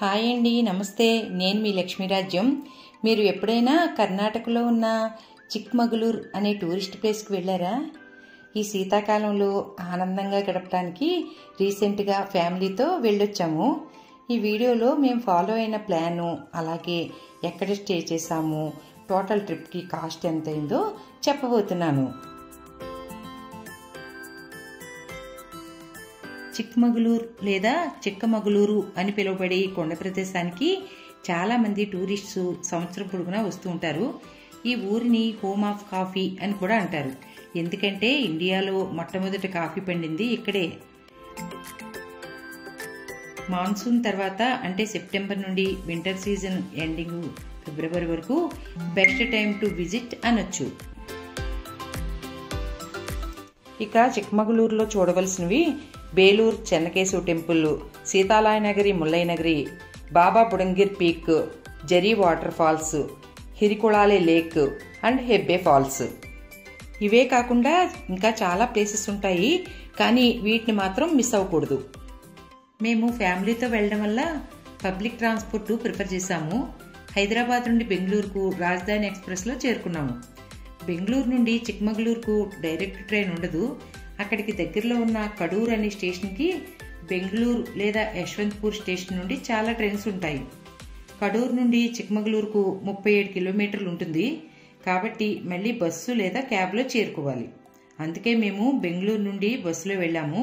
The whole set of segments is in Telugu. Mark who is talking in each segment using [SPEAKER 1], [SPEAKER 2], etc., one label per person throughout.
[SPEAKER 1] హాయ్ అండి, నమస్తే. నేను మీ లక్ష్మీరాజ్యం. మీరు ఎప్పుడైనా కర్ణాటకలో ఉన్న చిక్మగళూరు అనే టూరిస్ట్ ప్లేస్కి వెళ్ళారా? ఈ శీతాకాలంలో ఆనందంగా గడపడానికి రీసెంట్గా ఫ్యామిలీతో వెళ్ళొచ్చాము. ఈ వీడియోలో మేము ఫాలో అయిన ప్లాను, అలాగే ఎక్కడ స్టే చేసాము, టోటల్ ట్రిప్కి కాస్ట్ ఎంత అయిందో చెప్పబోతున్నాను. చిక్మగళూరు లేదా చిక్కమగళూరు అని పిలువబడే కొండ ప్రదేశానికి చాలా మంది టూరిస్టు సంవత్సరం పొడుగునా వస్తూ ఉంటారు. ఈ ఊరిని హోమ్ ఆఫ్ కాఫీ అని కూడా అంటారు. ఎందుకంటే ఇండియాలో మొట్టమొదటి కాఫీ పండింది ఇక్కడే. మాన్సూన్ తర్వాత అంటే సెప్టెంబర్ నుండి వింటర్ సీజన్ ఎండింగ్ ఫిబ్రవరి వరకు బెస్ట్ టైం టు విజిట్ అనొచ్చు. ఇక చిక్మగళూరులో చూడవలసినవి Belur Chennakeshava temple, Seethalayanagiri Mullayanagiri, Baba Budangiri peak, Jhari water falls, Hirekolale lake and Hebbe falls. ఇవే కాకుండా ఇంకా చాలా ప్లేసెస్ ఉంటాయి, కానీ వీటిని మాత్రం మిస్ అవ్వకూడదు. మేము ఫ్యామిలీతో వెళ్ళడం వల్ల పబ్లిక్ ట్రాన్స్పోర్ట్ ప్రిఫర్ చేశాము. హైదరాబాద్ నుండి బెంగళూరుకు రాజధాని ఎక్స్ప్రెస్లో చేరుకున్నాము. బెంగళూరు నుండి చిక్మగళూరుకు డైరెక్ట్ ట్రైన్ ఉండదు. అక్కడికి దగ్గరలో ఉన్న కడూర్ అనే స్టేషన్కి బెంగళూరు లేదా యశ్వంత్పూర్ స్టేషన్ నుండి చాలా ట్రైన్స్ ఉంటాయి. కడూర్ నుండి చిక్మగళూరుకు 37 కిలోమీటర్లు ఉంటుంది. కాబట్టి మళ్ళీ బస్సు లేదా క్యాబ్లో చేరుకోవాలి. అందుకే మేము బెంగళూరు నుండి బస్సులో వెళ్ళాము.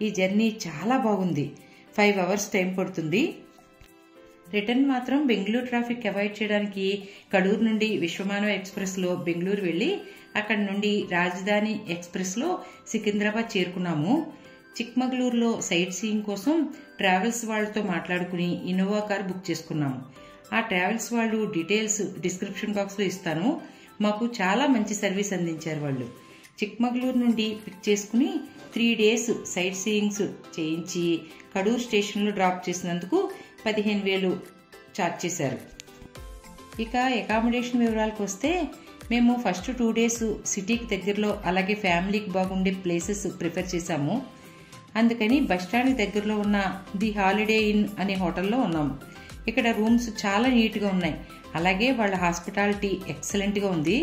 [SPEAKER 1] ఈ జర్నీ చాలా బాగుంది. 5 అవర్స్ టైం పడుతుంది. రిటర్న్ మాత్రం బెంగళూరు ట్రాఫిక్ అవాయిడ్ చేయడానికి కడూరు నుండి విశ్వమానవ ఎక్స్ప్రెస్లో బెంగళూరు వెళ్ళి అక్కడి నుండి రాజధాని ఎక్స్ప్రెస్లో సికింద్రాబాద్ చేరుకున్నాము. చిక్మగళూరులో సైట్ సీయింగ్ కోసం ట్రావెల్స్ వాళ్ళతో మాట్లాడుకుని ఇన్నోవా కార్ బుక్ చేసుకున్నాము. ఆ ట్రావెల్స్ వాళ్ళు డీటెయిల్స్ డిస్క్రిప్షన్ బాక్స్లో ఇస్తాను. మాకు చాలా మంచి సర్వీస్ అందించారు వాళ్ళు. చిక్మగళూరు నుండి పిక్ చేసుకుని 3 days సైట్ సీయింగ్స్ చేయించి కడూరు స్టేషన్లో డ్రాప్ చేసినందుకు 15,000 ఛార్జ్ చేశారు. ఇక అకామిడేషన్ వివరాలకు వస్తే మేము ఫస్ట్ 2 days సిటీకి దగ్గరలో అలాగే ఫ్యామిలీకి బాగుండే ప్లేసెస్ ప్రిఫర్ చేశాము. అందుకని బస్టాండ్ దగ్గరలో ఉన్న ది హాలిడే ఇన్ అనే హోటల్లో ఉన్నాము. ఇక్కడ రూమ్స్ చాలా నీట్గా ఉన్నాయి, అలాగే వాళ్ళ హాస్పిటాలిటీ ఎక్సలెంట్గా ఉంది.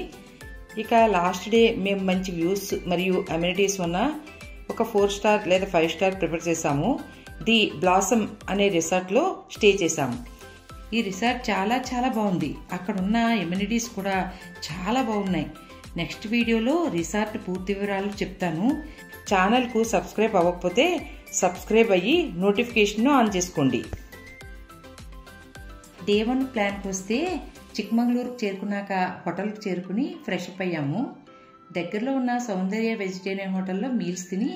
[SPEAKER 1] ఇక లాస్ట్ డే మేము మంచి వ్యూస్ మరియు అమ్యూనిటీస్ ఉన్న ఒక 4 star లేదా 5 star ప్రిఫర్ చేశాము. ది బ్లాసమ్ అనే రిసార్ట్లో స్టే చేశాము. ఈ రిసార్ట్ చాలా చాలా బాగుంది. అక్కడ ఉన్న ఎమ్యూనిటీస్ కూడా చాలా బాగున్నాయి. నెక్స్ట్ వీడియోలో రిసార్ట్ పూర్తి వివరాలు చెప్తాను. ఛానల్కు సబ్స్క్రైబ్ అవ్వకపోతే సబ్స్క్రైబ్ అయ్యి నోటిఫికేషన్ ఆన్ చేసుకోండి. డే 1 ప్లాన్కి వస్తే చిక్మగళూరుకు చేరుకున్నాక హోటల్కి చేరుకుని ఫ్రెష్ అప్ అయ్యాము. దగ్గరలో ఉన్న సౌందర్య వెజిటేరియన్ హోటల్లో మీల్స్ తిని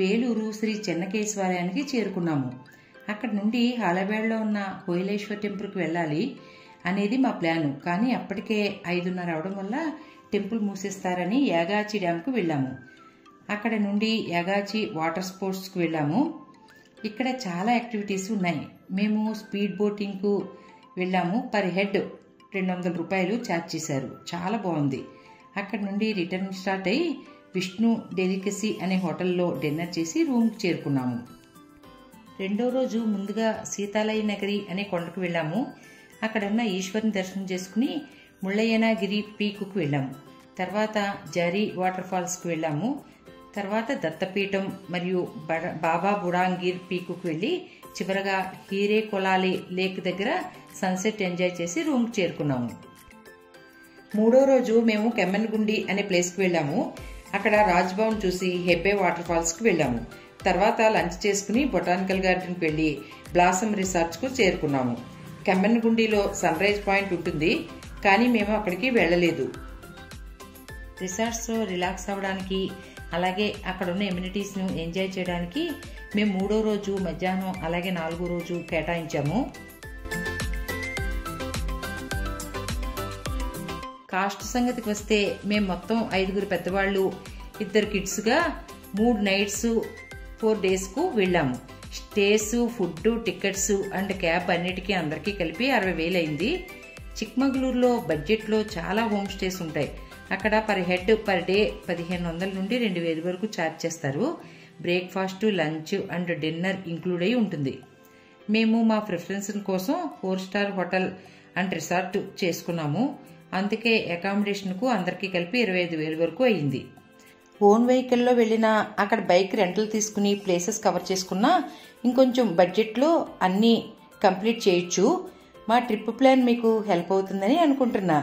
[SPEAKER 1] బేలూరు శ్రీ చెన్నకేశవాలయానికి చేరుకున్నాము. అక్కడ నుండి హాలబేడ్లో ఉన్న కోయిలేశ్వర్ టెంపుల్కి వెళ్ళాలి అనేది మా ప్లాను. కానీ అప్పటికే 5:30 అవడం వల్ల టెంపుల్ మూసేస్తారని యాగాచి డ్యామ్కు వెళ్ళాము. అక్కడ నుండి యాగాచి వాటర్ స్పోర్ట్స్కి వెళ్ళాము. ఇక్కడ చాలా యాక్టివిటీస్ ఉన్నాయి. మేము స్పీడ్ బోటింగ్కు వెళ్ళాము. పర్ హెడ్ 200 రూపాయలు ఛార్జ్ చేశారు. చాలా బాగుంది. అక్కడ నుండి రిటర్న్ స్టార్ట్ అయ్యి విష్ణు డెలికసీ అనే హోటల్లో డిన్నర్ చేసి రూమ్కి చేరుకున్నాము. రెండో రోజు ముందుగా సీతాలయనగరి అనే కొండకు వెళ్ళాము. అక్కడ ఉన్న ఈశ్వరుని దర్శనం చేసుకుని ముల్లయ్యనగిరి పీక్కు వెళ్ళాము. తర్వాత జరీ వాటర్ ఫాల్స్కి వెళ్ళాము. తర్వాత దత్తపీఠం మరియు బాబా బుడాంగిర్ పీక్కు వెళ్ళి చివరగా హీరేకుళాలే లేక్ దగ్గర సన్సెట్ ఎంజాయ్ చేసి రూమ్కి చేరుకున్నాము. మూడో రోజు మేము కెమ్మన్గుండి అనే ప్లేస్కి వెళ్ళాము. అక్కడ రాజ్భవన్ చూసి హెబ్బే వాటర్ ఫాల్స్కి వెళ్ళాము. తర్వాత లంచ్ చేసుకుని బొటానికల్ గార్డెన్కి వెళ్ళి బ్లాసమ్ రిసార్ట్స్కు చేరుకున్నాము. కెమ్మన్గుండిలో సన్ రైజ్ పాయింట్ ఉంటుంది, కానీ మేము అక్కడికి వెళ్ళలేదు. రిసార్ట్స్లో రిలాక్స్ అవ్వడానికి అలాగే అక్కడ ఉన్న ఎమ్యూనిటీస్ను ఎంజాయ్ చేయడానికి మేము 3వ రోజు మధ్యాహ్నం అలాగే 4వ రోజు కేటాయించాము. కాస్ట్ సంగతికి వస్తే మేము మొత్తం 5 పెద్దవాళ్ళు 2 కిడ్స్గా 3 nights 4 daysకు వెళ్ళాము. Stays, food, tickets and cab అన్నిటికీ అందరికీ కలిపి 60,000 అయింది. చిక్మగళూరులో బడ్జెట్లో చాలా హోమ్ స్టేస్ ఉంటాయి. అక్కడ పర్ హెడ్ పర్ డే 1,500 నుండి 2,000 వరకు ఛార్జ్ చేస్తారు. Breakfast, lunch and dinner include అయి ఉంటుంది. మేము మా ప్రిఫరెన్స్ కోసం 4 స్టార్ హోటల్ అండ్ రిసార్ట్ చేసుకున్నాము. అందుకే అకామిడేషన్కు అందరికీ కలిపి 25,000 వరకు అయ్యింది. ఓన్ వెహికల్లో వెళ్ళినా అక్కడ బైక్ రెంటల్ తీసుకుని ప్లేసెస్ కవర్ చేసుకున్నా ఇంకొంచెం బడ్జెట్లో అన్నీ కంప్లీట్ చేయొచ్చు. మా ట్రిప్ ప్లాన్ మీకు హెల్ప్ అవుతుందని అనుకుంటున్నా.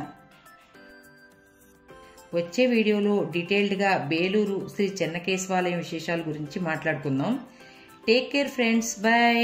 [SPEAKER 1] వచ్చే వీడియోలో డీటెయిల్డ్గా బేలూరు శ్రీ చెన్నకేశవాలయం విశేషాల గురించి మాట్లాడుకుందాం. Take care friends, by.